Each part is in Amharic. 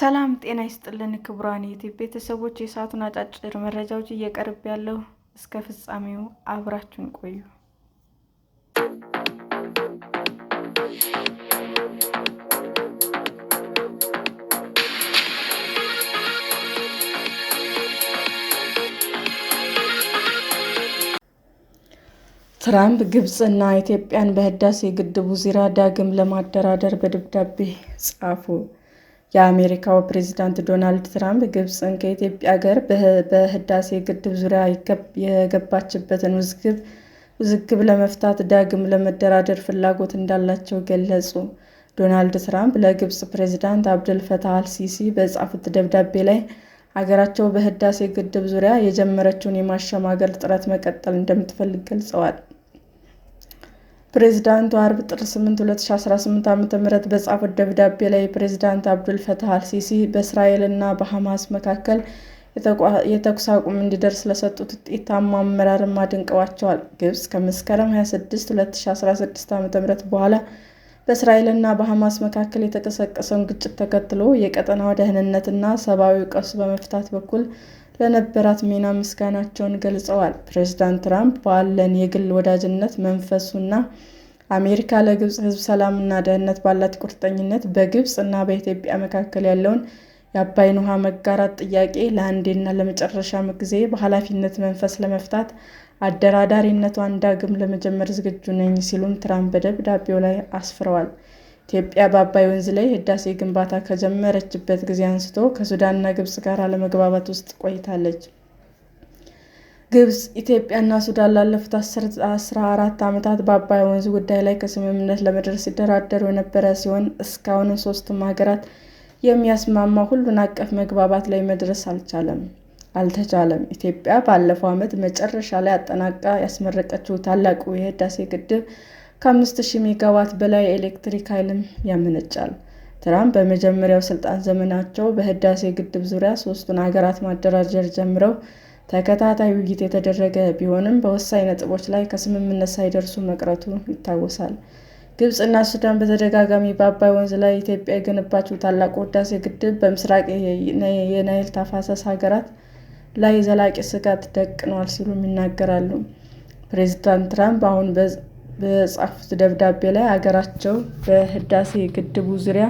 ሰላም ጤና ይስጥልን ክቡራን የዩቲዩብ ቤተሰቦች፣ የሰዓቱን አጫጭር መረጃዎች እየቀርብ ያለው እስከ ፍጻሜው አብራችሁን ቆዩ። ትራምፕ ግብጽና ኢትዮጵያን በህዳሴ ግድቡ ዙሪያ ዳግም ለማደራደር በደብዳቤ ጻፉ። የአሜሪካው ፕሬዝዳንት ዶናልድ ትራምፕ ግብጽን ከኢትዮጵያ ጋር በህዳሴ ግድብ ዙሪያ የገባችበትን ውዝግብ ለመፍታት ዳግም ለመደራደር ፍላጎት እንዳላቸው ገለጹ። ዶናልድ ትራምፕ ለግብጽ ፕሬዝዳንት አብደል ፈታህ አልሲሲ በጻፉት ደብዳቤ ላይ አገራቸው በህዳሴ ግድብ ዙሪያ የጀመረችውን የማሸማገል ጥረት መቀጠል እንደምትፈልግ ገልጸዋል። ፕሬዝዳንቱ አርብ ጥር 8 2018 ዓ.ም በጻፉት ደብዳቤ ላይ ፕሬዝዳንት አብዱል ፈታህ አልሲሲ በእስራኤልና በሐማስ መካከል የተኩስ አቁም እንዲደርስ ለሰጡት ውጤታማ አመራርም አድንቀዋቸዋል። ግብጽ ከመስከረም 26 2016 ዓ.ም በኋላ በእስራኤልና በሐማስ መካከል የተቀሰቀሰውን ግጭት ተከትሎ የቀጠናው ደህንነትና ሰብአዊ ቀውስ በመፍታት በኩል ለነበራት ሚና ምስጋናቸውን ገልጸዋል። ፕሬዝዳንት ትራምፕ ባለን የግል ወዳጅነት መንፈሱና አሜሪካ ለግብጽ ሕዝብ ሰላምና ደህንነት ባላት ቁርጠኝነት በግብጽ እና በኢትዮጵያ መካከል ያለውን የአባይን ውሃ መጋራት ጥያቄ ለአንዴና ለመጨረሻ ጊዜ በኃላፊነት መንፈስ ለመፍታት አደራዳሪነቷን ዳግም ለመጀመር ዝግጁ ነኝ ሲሉም ትራምፕ በደብዳቤው ላይ አስፍረዋል። ኢትዮጵያ በአባይ ወንዝ ላይ ህዳሴ ግንባታ ከጀመረችበት ጊዜ አንስቶ ከሱዳንና ግብጽ ጋር አለመግባባት ውስጥ ቆይታለች። ግብጽ፣ ኢትዮጵያና ሱዳን ላለፉት 14 ዓመታት በአባይ ወንዝ ጉዳይ ላይ ከስምምነት ለመድረስ ሲደራደሩ የነበረ ሲሆን እስካሁን ሦስቱም ሀገራት የሚያስማማ ሁሉን አቀፍ መግባባት ላይ መድረስ አልተቻለም። ኢትዮጵያ ባለፈው ዓመት መጨረሻ ላይ አጠናቃ ያስመረቀችው ታላቁ የህዳሴ ግድብ ከ5000 ሜጋዋት በላይ የኤሌክትሪክ ኃይልም ያመነጫል። ትራምፕ በመጀመሪያው ስልጣን ዘመናቸው በህዳሴ ግድብ ዙሪያ ሦስቱን ሀገራት ማደራደር ጀምረው ተከታታይ ውይይት የተደረገ ቢሆንም በወሳኝ ነጥቦች ላይ ከስምምነት ሳይደርሱ መቅረቱ ይታወሳል። ግብጽና ሱዳን በተደጋጋሚ በአባይ ወንዝ ላይ ኢትዮጵያ የገነባችው ታላቁ ህዳሴ ግድብ በምስራቅ የናይል ተፋሰስ ሀገራት ላይ ዘላቂ ስጋት ደቅኗል ሲሉም ይናገራሉ። ፕሬዝዳንት ትራምፕ አሁን በጻፉት ደብዳቤ ላይ አገራቸው በህዳሴ ግድቡ ዙሪያ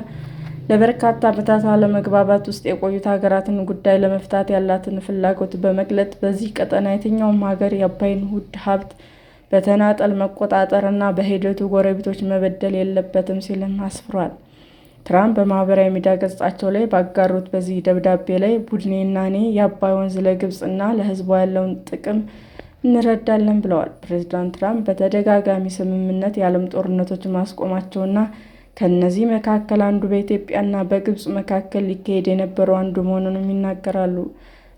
ለበርካታ ዓመታት አለመግባባት ውስጥ የቆዩት ሀገራትን ጉዳይ ለመፍታት ያላትን ፍላጎት በመግለጥ በዚህ ቀጠና የትኛውም ሀገር የአባይን ውድ ሀብት በተናጠል መቆጣጠር እና በሂደቱ ጎረቤቶች መበደል የለበትም ሲልም አስፍሯል። ትራምፕ በማህበራዊ ሚዲያ ገጻቸው ላይ ባጋሩት በዚህ ደብዳቤ ላይ ቡድኔና እኔ የአባይ ወንዝ ለግብጽ እና ለህዝቧ ያለውን ጥቅም እንረዳለን ብለዋል። ፕሬዝዳንት ትራምፕ በተደጋጋሚ ስምምነት የዓለም ጦርነቶች ማስቆማቸውና ከእነዚህ መካከል አንዱ በኢትዮጵያና በግብጽ መካከል ሊካሄድ የነበረው አንዱ መሆኑንም ይናገራሉ።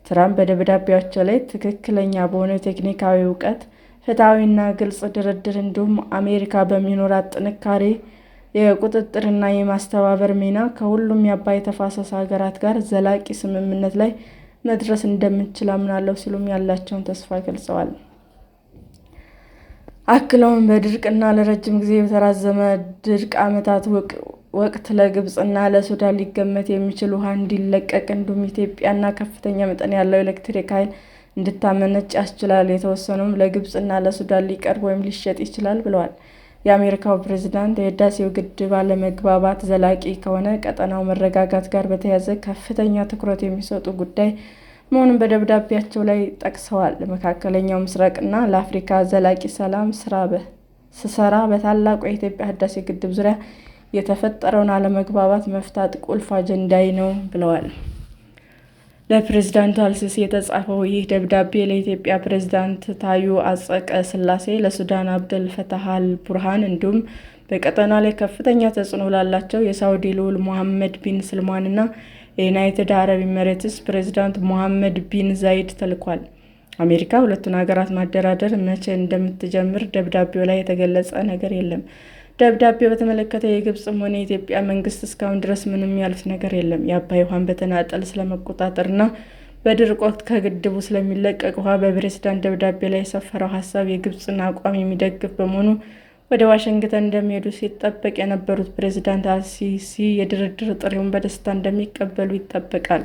ትራምፕ በደብዳቤያቸው ላይ ትክክለኛ በሆነ ቴክኒካዊ እውቀት፣ ፍትሐዊና ግልጽ ድርድር እንዲሁም አሜሪካ በሚኖራት ጥንካሬ የቁጥጥርና የማስተባበር ሚና ከሁሉም የአባይ ተፋሰስ ሀገራት ጋር ዘላቂ ስምምነት ላይ መድረስ እንደምትችል አምናለሁ ሲሉም ያላቸውን ተስፋ ገልጸዋል። አክለውም በድርቅና ለረጅም ጊዜ በተራዘመ ድርቅ ዓመታት ወቅት ለግብጽና ለሱዳን ሊገመት የሚችል ውሃ እንዲለቀቅ እንዲሁም ኢትዮጵያና ከፍተኛ መጠን ያለው ኤሌክትሪክ ኃይል እንድታመነጭ ያስችላል። የተወሰነውም ለግብጽና ለሱዳን ሊቀርብ ወይም ሊሸጥ ይችላል ብለዋል። የአሜሪካው ፕሬዝዳንት የህዳሴው ግድብ አለመግባባት ዘላቂ ከሆነ ቀጠናው መረጋጋት ጋር በተያያዘ ከፍተኛ ትኩረት የሚሰጡ ጉዳይ መሆኑን በደብዳቤያቸው ላይ ጠቅሰዋል። ለመካከለኛው ምስራቅና ለአፍሪካ ዘላቂ ሰላም ስሰራ በታላቁ የኢትዮጵያ ህዳሴ ግድብ ዙሪያ የተፈጠረውን አለመግባባት መፍታት ቁልፍ አጀንዳዬ ነው ብለዋል። ለፕሬዝዳንቱ አልሲሲ የተጻፈው ይህ ደብዳቤ ለኢትዮጵያ ፕሬዝዳንት ታዬ አጽቀ ሥላሴ፣ ለሱዳን አብደል ፈታህ አል-ቡርሃን እንዲሁም በቀጠናው ላይ ከፍተኛ ተጽዕኖ ላላቸው የሳዑዲ ልዑል ሞሐመድ ቢን ሰልማን እና የዩናይትድ አረብ ኤሚሬትስ ፕሬዝዳንት ሞሐመድ ቢን ዛይድ ተልኳል። አሜሪካ ሁለቱን ሀገራት ማደራደር መቼ እንደምትጀምር ደብዳቤው ላይ የተገለጸ ነገር የለም። ደብዳቤው በተመለከተ የግብጽም ሆነ የኢትዮጵያ መንግስት እስካሁን ድረስ ምንም ያሉት ነገር የለም። የአባይ ውሃን በተናጠል ስለመቆጣጠር እና በድርቅ ወቅት ከግድቡ ስለሚለቀቅ ውሃ በፕሬዝዳንት ደብዳቤ ላይ የሰፈረው ሀሳብ የግብጽን አቋም የሚደግፍ በመሆኑ ወደ ዋሽንግተን እንደሚሄዱ ሲጠበቅ የነበሩት ፕሬዝዳንት አል-ሲሲ የድርድር ጥሪውን በደስታ እንደሚቀበሉ ይጠበቃል።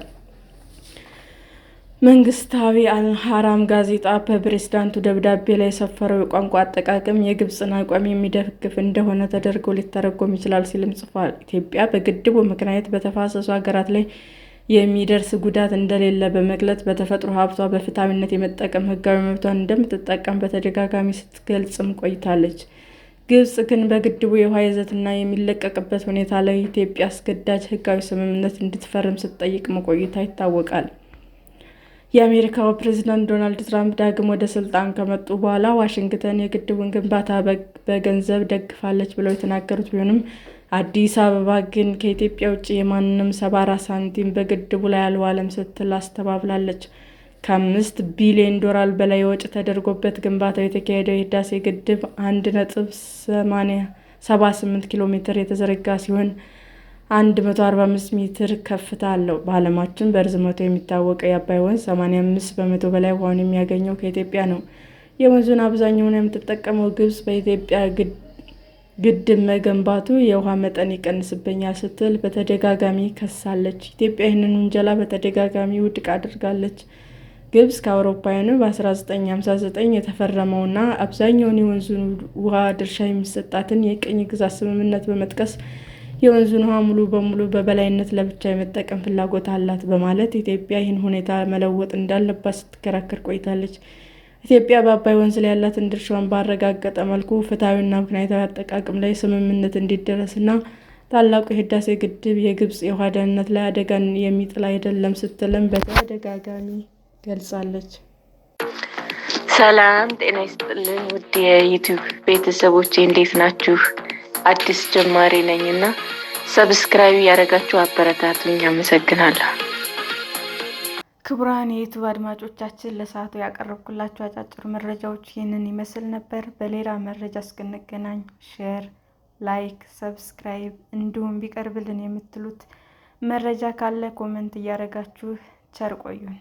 መንግስታዊ አል-አህራም ጋዜጣ በፕሬዝዳንቱ ደብዳቤ ላይ የሰፈረው የቋንቋ አጠቃቀም የግብፅን አቋም የሚደግፍ እንደሆነ ተደርጎ ሊተረጎም ይችላል ሲልም ጽፏል። ኢትዮጵያ በግድቡ ምክንያት በተፋሰሱ ሀገራት ላይ የሚደርስ ጉዳት እንደሌለ በመግለጽ በተፈጥሮ ሀብቷ በፍትሃዊነት የመጠቀም ሕጋዊ መብቷን እንደምትጠቀም በተደጋጋሚ ስትገልጽም ቆይታለች። ግብፅ ግን በግድቡ የውሃ ይዘትና የሚለቀቅበት ሁኔታ ላይ ኢትዮጵያ አስገዳጅ ሕጋዊ ስምምነት እንድትፈርም ስትጠይቅ መቆየቷ ይታወቃል። የአሜሪካው ፕሬዝዳንት ዶናልድ ትራምፕ ዳግም ወደ ስልጣን ከመጡ በኋላ ዋሽንግተን የግድቡን ግንባታ በገንዘብ ደግፋለች ብለው የተናገሩት ቢሆንም አዲስ አበባ ግን ከኢትዮጵያ ውጭ የማንም 74 ሳንቲም በግድቡ ላይ አልዋለም ስትል አስተባብላለች። ከ5 ቢሊዮን ዶላር በላይ ወጪ ተደርጎበት ግንባታው የተካሄደው የህዳሴ ግድብ 1.78 ኪሎ ሜትር የተዘረጋ ሲሆን 145 ሜትር ከፍታ አለው። በዓለማችን በርዝመቱ የሚታወቀው የአባይ ወንዝ 85 በመቶ በላይ ውሃውን የሚያገኘው ከኢትዮጵያ ነው። የወንዙን አብዛኛውን የምትጠቀመው ግብፅ በኢትዮጵያ ግድብ መገንባቱ የውሃ መጠን ይቀንስብኛል ስትል በተደጋጋሚ ከሳለች። ኢትዮጵያ ይህንን ውንጀላ በተደጋጋሚ ውድቅ አድርጋለች። ግብፅ ከአውሮፓውያኑ በ1959 የተፈረመውና አብዛኛውን የወንዙን ውሃ ድርሻ የሚሰጣትን የቅኝ ግዛት ስምምነት በመጥቀስ የወንዙን ውሃ ሙሉ በሙሉ በበላይነት ለብቻ የመጠቀም ፍላጎት አላት በማለት ኢትዮጵያ ይህን ሁኔታ መለወጥ እንዳለባት ስትከራከር ቆይታለች። ኢትዮጵያ በአባይ ወንዝ ላይ ያላትን ድርሻዋን ባረጋገጠ መልኩ ፍትሐዊና ምክንያታዊ አጠቃቀም ላይ ስምምነት እንዲደረስና ታላቁ የህዳሴ ግድብ የግብፅ የውሃ ደህንነት ላይ አደጋን የሚጥል አይደለም ስትልም በተደጋጋሚ ገልጻለች። ሰላም ጤና ይስጥልኝ ውድ የዩቲዩብ ቤተሰቦቼ እንዴት ናችሁ? አዲስ ጀማሪ ነኝና ሰብስክራይብ ያደረጋችሁ አበረታቱኝ። አመሰግናለሁ። ክቡራን የዩቲዩብ አድማጮቻችን ለሰዓቱ ያቀረብኩላችሁ አጫጭር መረጃዎች ይህንን ይመስል ነበር። በሌላ መረጃ እስክንገናኝ ሼር፣ ላይክ፣ ሰብስክራይብ እንዲሁም ቢቀርብልን የምትሉት መረጃ ካለ ኮሜንት እያደረጋችሁ ቸር ቆዩን።